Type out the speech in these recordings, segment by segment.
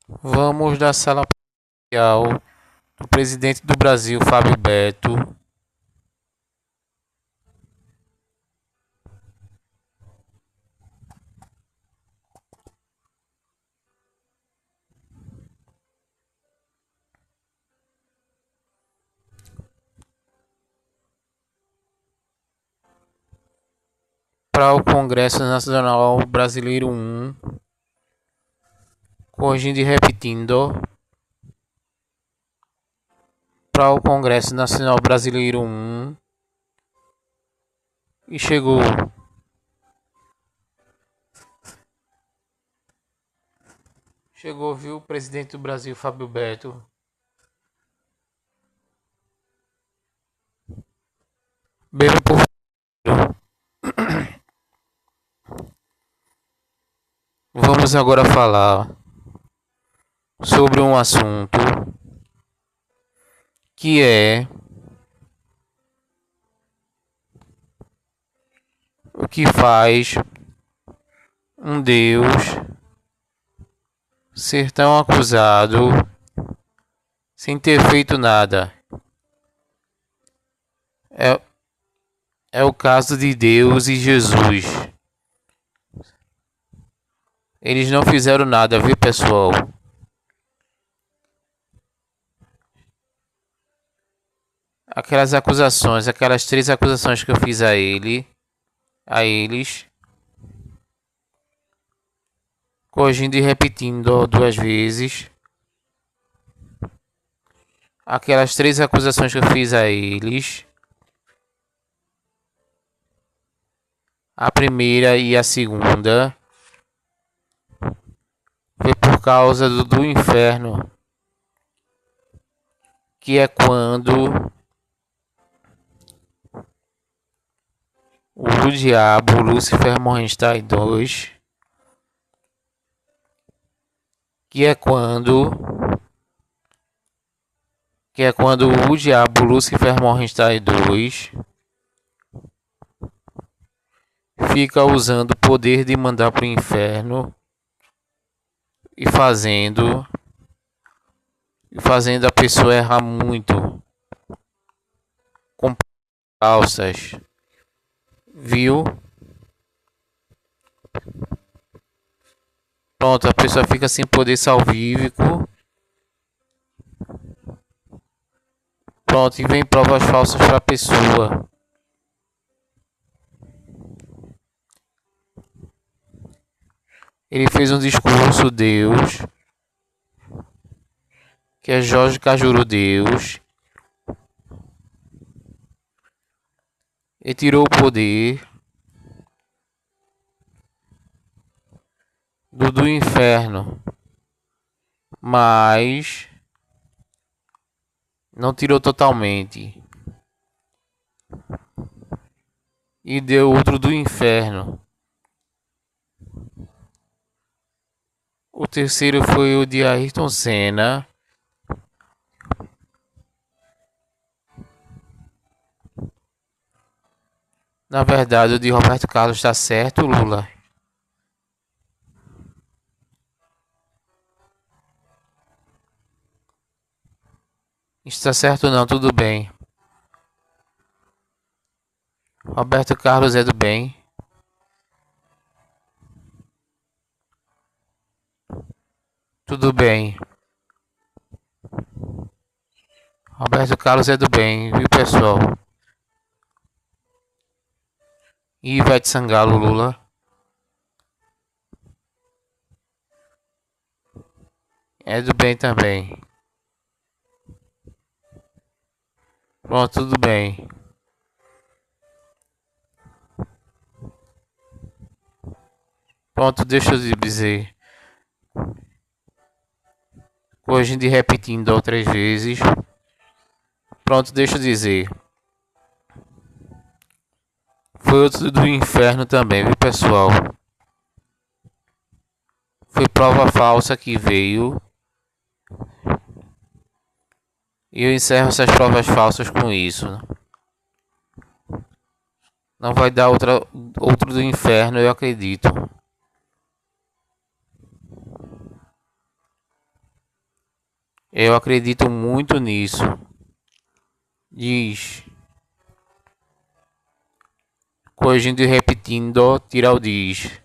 Vamos da sala parcial do presidente do Brasil, Fábio Beto, para o Congresso Nacional Brasileiro 1, corrigindo e repetindo, para o Congresso Nacional Brasileiro 1, e chegou. Chegou, viu, o presidente do Brasil, Fábio Beto. Beba por favor. Vamos agora falar sobre um assunto que é o que faz um Deus ser tão acusado sem ter feito nada. É, é o caso de Deus e Jesus. Eles não fizeram nada, viu, pessoal? Aquelas acusações, aquelas 3 acusações que eu fiz a eles, corrigindo e repetindo 2 vezes. Aquelas 3 acusações que eu fiz a eles, a primeira e a segunda, foi por causa do inferno, que é quando o diabo, Lúcifer, Morgenstern 2, que é quando o diabo, Lúcifer, Morgenstern 2, fica usando o poder de mandar pro inferno e fazendo a pessoa errar muito com falsas, viu? Pronto, a pessoa fica sem poder salvífico. Pronto, e vem provas falsas para a pessoa. Ele fez um discurso, Deus, que é Jorge Cajuru Deus. Ele tirou o poder do inferno, mas não tirou totalmente. E deu outro do inferno. O terceiro foi o de Ayrton Senna. Na verdade, o de Roberto Carlos está certo, Lula. Está certo não, tudo bem. Roberto Carlos é do bem. Tudo bem. Roberto Carlos é do bem, viu, pessoal? E Ivete Sangalo, Lula. É do bem também. Pronto, tudo bem. Pronto, deixa eu dizer. Corrigindo e repetindo outras vezes. Pronto, deixa eu dizer. Foi outro do inferno também, viu, pessoal? Foi prova falsa que veio. E eu encerro essas provas falsas com isso. Não vai dar outro do inferno, eu acredito. Eu acredito muito nisso. Diz. Corrigindo e repetindo, tira o diz.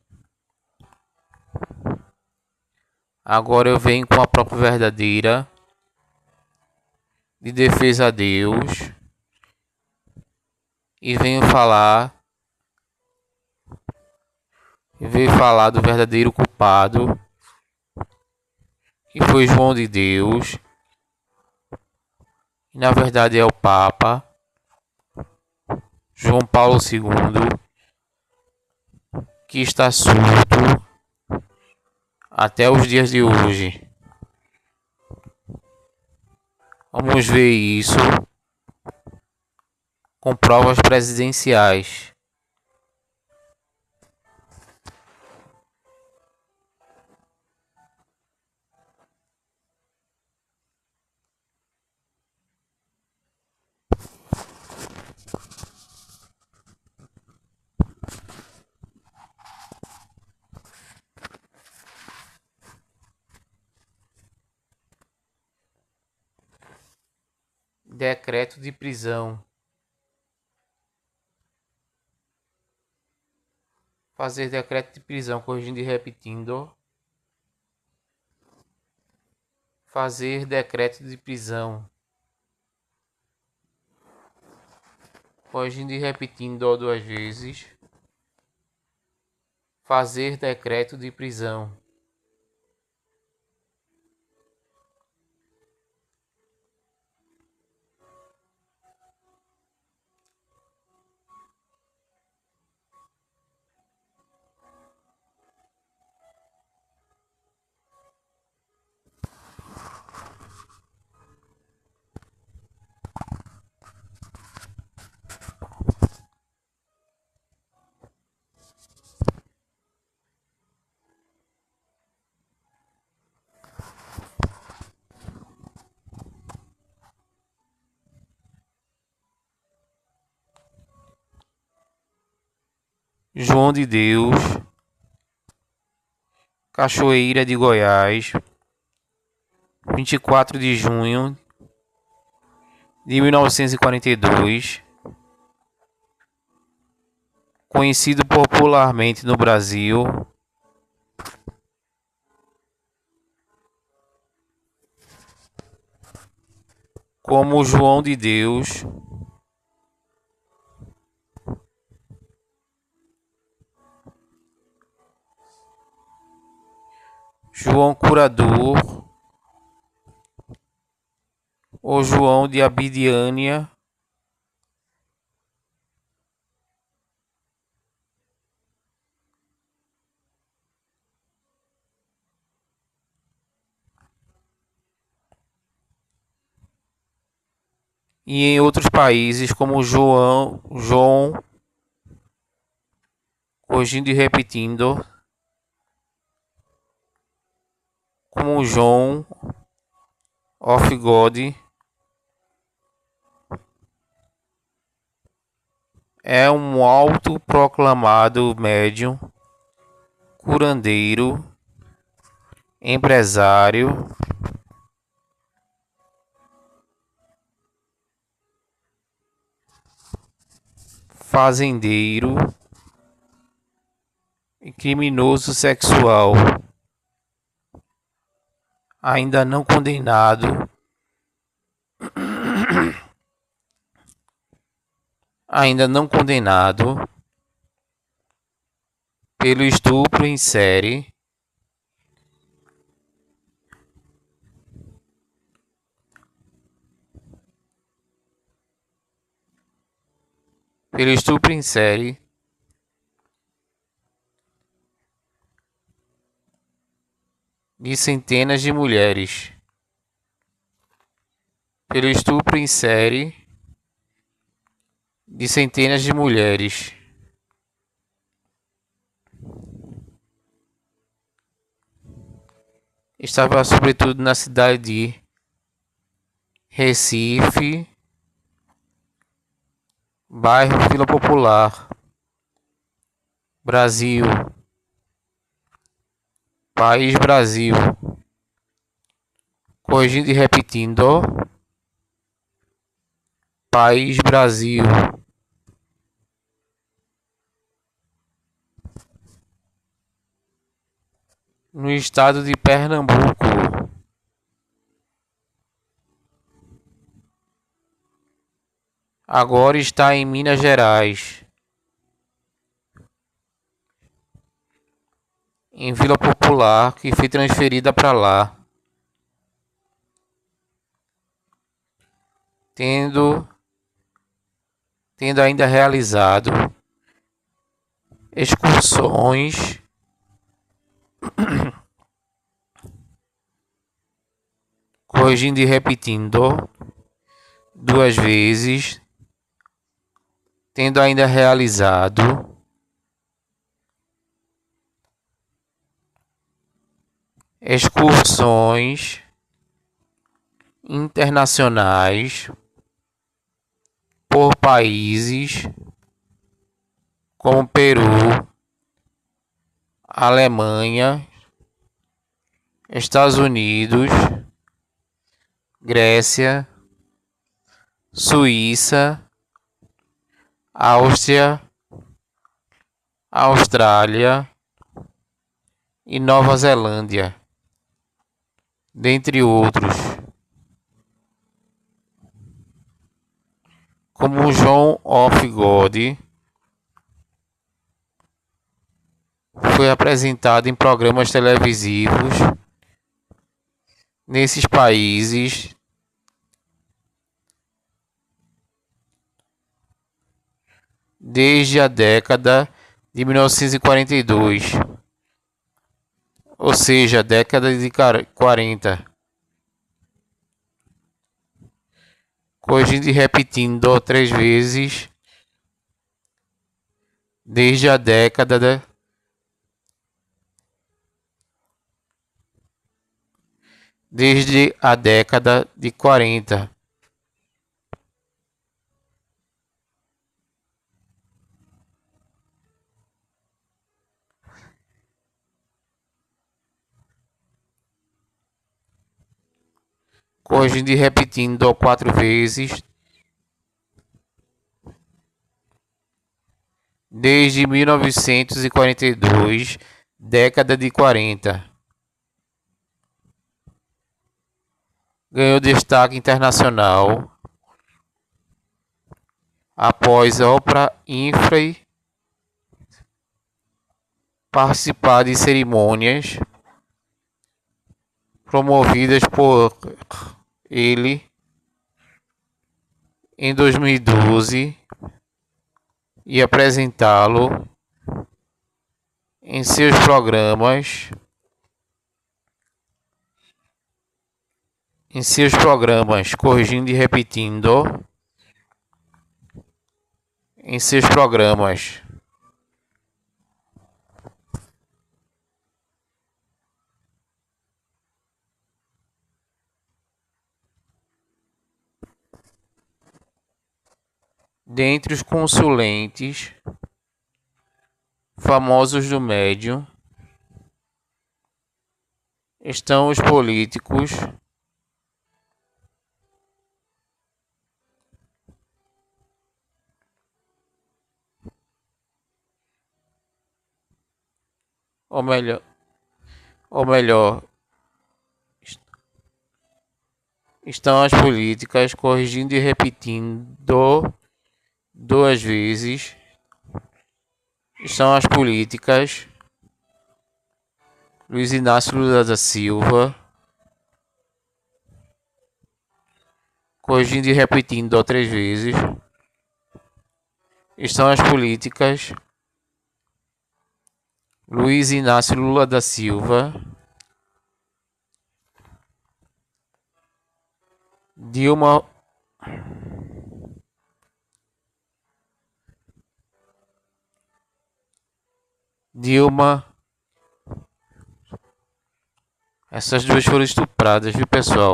Agora eu venho com a própria verdadeira de defesa a Deus e venho falar do verdadeiro culpado, que foi João de Deus, e na verdade é o Papa João Paulo II, que está surdo até os dias de hoje. Vamos ver isso com provas presidenciais. Decreto de prisão. Fazer decreto de prisão, corrigindo e repetindo. Fazer decreto de prisão. Corrigindo e repetindo duas vezes. Fazer decreto de prisão. João de Deus, Cachoeira de Goiás, 24 de junho de 1942, conhecido popularmente no Brasil como João de Deus, João Curador ou João de Abidiânia, e em outros países como João, corrigindo e repetindo, como João of God, é um autoproclamado médium, curandeiro, empresário, fazendeiro e criminoso sexual, ainda não condenado, pelo estupro em série, de centenas de mulheres, pelo estupro em série de centenas de mulheres. Estava sobretudo na cidade de Recife, bairro Vila Popular, Brasil, país Brasil, Corrigindo e repetindo. País Brasil. No estado de Pernambuco. Agora está em Minas Gerais. Em Vila Popular, que foi transferida para lá. Tendo ainda realizado excursões corrigindo e repetindo 2 vezes, tendo ainda realizado excursões internacionais por países como Peru, Alemanha, Estados Unidos, Grécia, Suíça, Áustria, Austrália e Nova Zelândia, dentre outros. Como John of God foi apresentado em programas televisivos nesses países desde a década de 1942, ou seja, década de 40. Corrigindo e repetindo 3 vezes desde a década de 40. Corrigindo e repetindo 4 vezes desde 1942, década de 40. Ganhou destaque internacional após Oprah Winfrey participar de cerimônias promovidas por ele em 2012 e apresentá-lo em seus programas corrigindo e repetindo em seus programas. Dentre os consulentes famosos do médium estão os políticos, ou melhor, estão as políticas corrigindo e repetindo 2 vezes. Estão as políticas Luiz Inácio Lula da Silva, corrigindo e repetindo 3 vezes. Estão as políticas Luiz Inácio Lula da Silva, Dilma essas duas foram estupradas, viu, pessoal?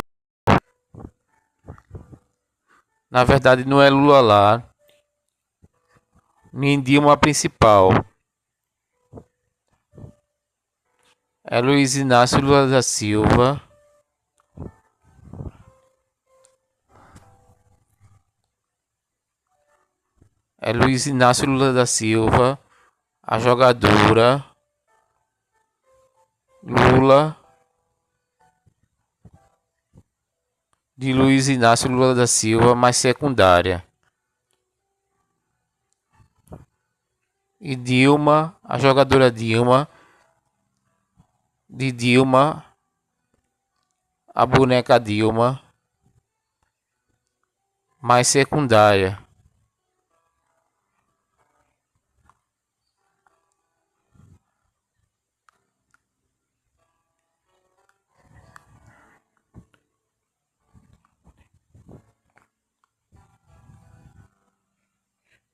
Na verdade, não é Lula lá, nem Dilma a principal. É Luiz Inácio Lula da Silva é Luiz Inácio Lula da Silva, a jogadora Lula de Luiz Inácio Lula da Silva, mais secundária. E Dilma, a jogadora Dilma, de Dilma, a boneca Dilma, mais secundária.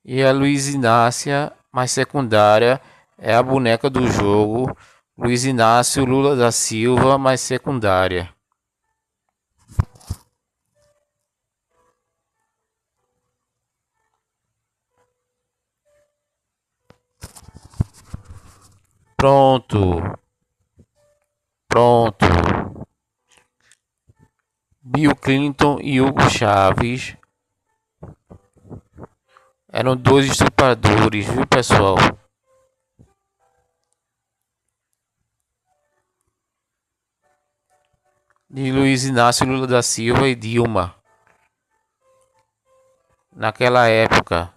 E a Luiz Inácia, mais secundária, é a boneca do jogo Luiz Inácio Lula da Silva, mais secundária. Pronto. Bill Clinton e Hugo Chávez eram dois estupradores, viu, pessoal? De Luiz Inácio Lula da Silva e Dilma. Naquela época,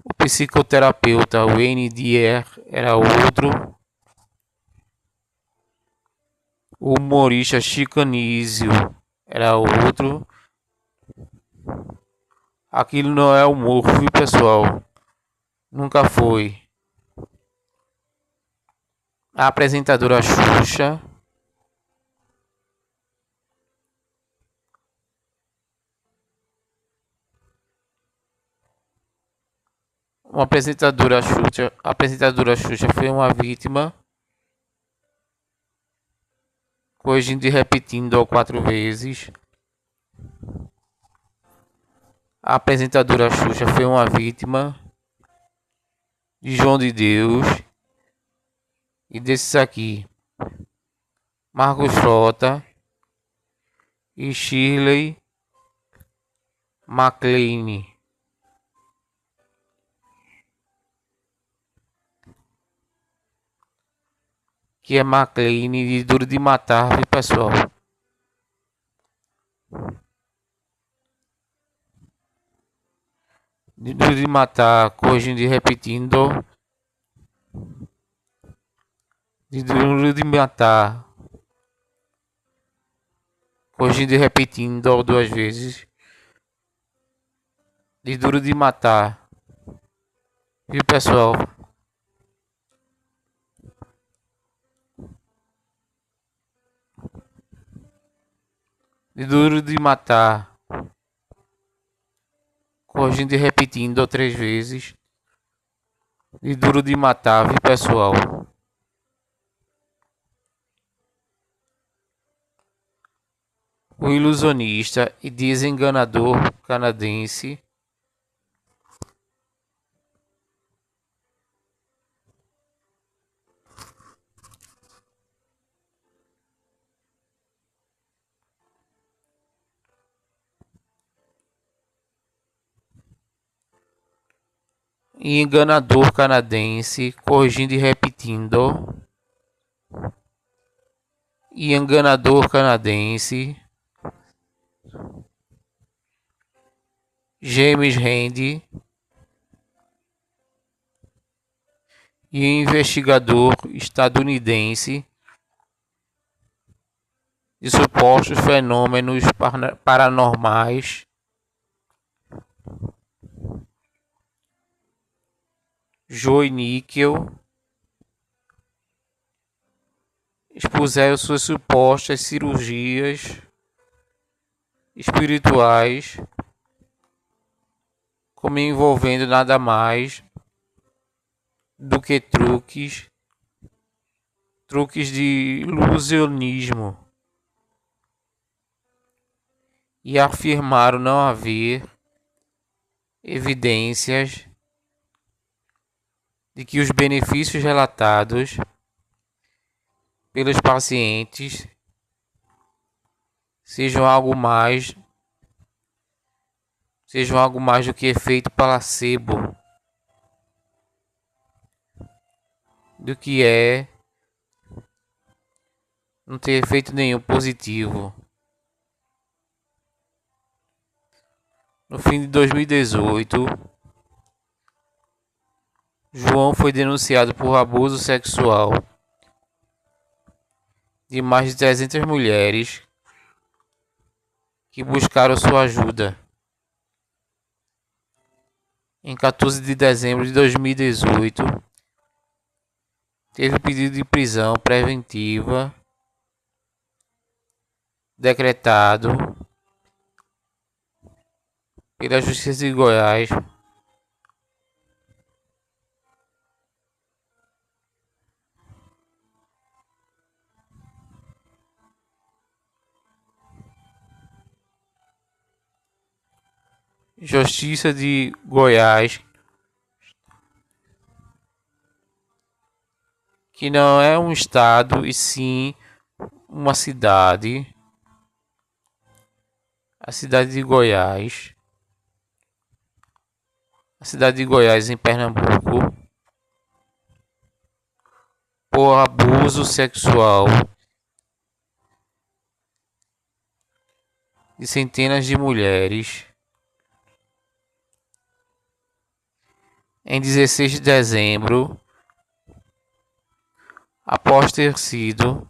o psicoterapeuta Wayne Dyer era outro. O humorista Chico Anísio era outro. Aquilo não é humor, viu, pessoal? Nunca foi. A apresentadora Xuxa. A apresentadora Xuxa foi uma vítima, corrigindo e repetindo 4 vezes. A apresentadora Xuxa foi uma vítima de João de Deus e desses aqui: Marcos Frota e Shirley MacLaine. Que é MacLaine de Duro de Matar, viu, pessoal? De Duro de Matar, corrigindo e repetindo. De Duro de Matar, corrigindo e repetindo 2 vezes. De Duro de Matar, viu, pessoal? De Duro de Matar, corrigindo e repetindo 3 vezes. De Duro de Matar, viu, pessoal? O ilusionista e desenganador canadense. E enganador canadense, corrigindo e repetindo. E enganador canadense. James Randi. E investigador estadunidense de supostos fenômenos paranormais. Joe Nickel expuseram suas supostas cirurgias espirituais como envolvendo nada mais do que truques de ilusionismo, e afirmaram não haver evidências de que os benefícios relatados pelos pacientes sejam algo mais sejam algo mais do que efeito placebo, do que não ter efeito nenhum positivo. No fim de 2018, João foi denunciado por abuso sexual de mais de 300 mulheres que buscaram sua ajuda. Em 14 de dezembro de 2018, teve pedido de prisão preventiva decretado pela Justiça de Goiás Justiça de Goiás, que não é um estado e sim uma cidade, a cidade de Goiás, em Pernambuco, por abuso sexual de centenas de mulheres. Em 16 de dezembro, após ter sido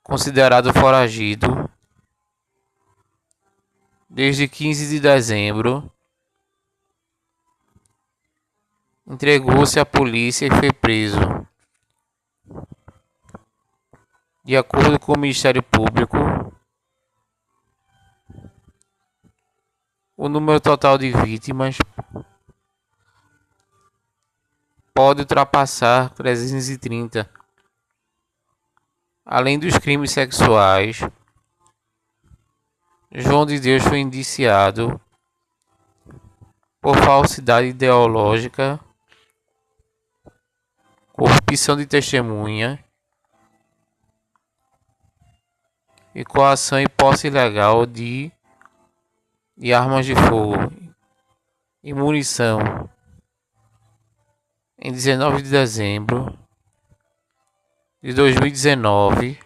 considerado foragido, desde 15 de dezembro, entregou-se à polícia e foi preso. De acordo com o Ministério Público, o número total de vítimas pode ultrapassar 330. Além dos crimes sexuais, João de Deus foi indiciado por falsidade ideológica, corrupção de testemunha e coação e posse ilegal de armas de fogo e munição. Em 19 de dezembro de 2019,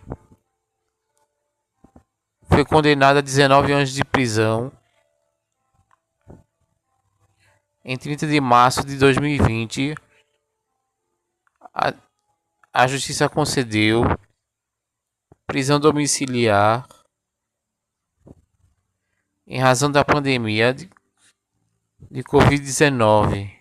foi condenado a 19 anos de prisão. Em 30 de março de 2020, a Justiça concedeu prisão domiciliar em razão da pandemia de Covid-19.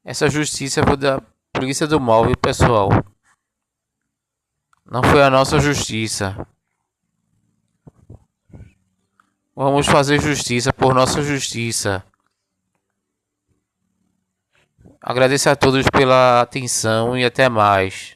Essa justiça foi da Polícia do Móvel, pessoal. Não foi a nossa justiça. Vamos fazer justiça por nossa justiça. Agradeço a todos pela atenção e até mais.